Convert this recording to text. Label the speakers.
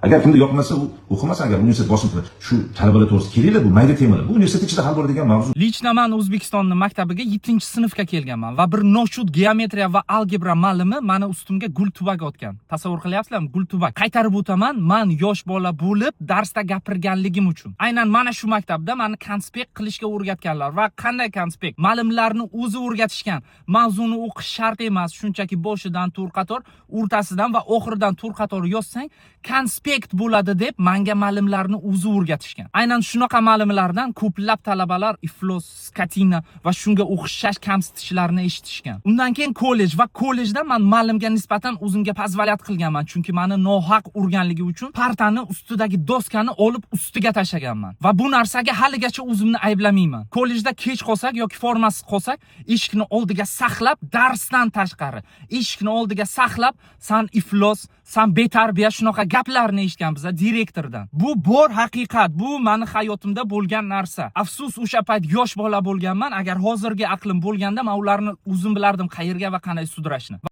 Speaker 1: Agar kimga yoqmasa, u o'qimasin, agar universitet bosim qiladi. Shu talabalar to'g'risida kelinglar, bu mayda temalar. Bu universitet ichida hal bo'ladigan mavzu.
Speaker 2: Lichna man O'zbekistonning maktabiga 7-sinfga kelganman va bir noshud geometriya va algebra ma'limi meni ustimga gul tubak otgan. Tasavvur qilyapsizlarmi? Gul tubak. Qaytarib o'taman, men yosh bola bo'lib darsda gapirganligim uchun. Aynan mana shu maktabda meni konspekt qilishga o'rgatganlar va qanday konspekt? Ma'limlarni o'zi o'rgatishgan. Mavzuni o'qish shart emas, shunchaki boshidan to'r-qator, o'rtasidan va oxiridan to'r-qator yozsang, konspekt bo'ladi deb menga ma'limlarni o'zi o'rgatishgan. Aynan shunaqa ma'limlardan ko'plab talabalar iflos, skatina va shunga o'xshash kamsitishlarni eshitishgan. Undan keyin kollej va kollejda men ma'limga nisbatan o'zimga pozvalyat qilganman, chunki meni nohaq urganligi uchun partani ustidagi doskani olib ustiga tashlaganman. Va bu narsaga haligacha o'zimni ayblamayman. Kollejda kech qolsak yoki formasiz qolsak, eshikni oldiga saqlab, darsdan tashqari eshikni oldiga saqlab, "San iflos, san betarbiya" shunaqa gaplarni eshitgan biz direktordan. Bu bor haqiqat, bu meni hayotimda bo'lgan narsa. Afsus, o'sha payt yosh bola bo'lganman. Agar hozirgi aqlim bo'lganda, men ularni o'zim bilardim qayerga va qanday sudrashni.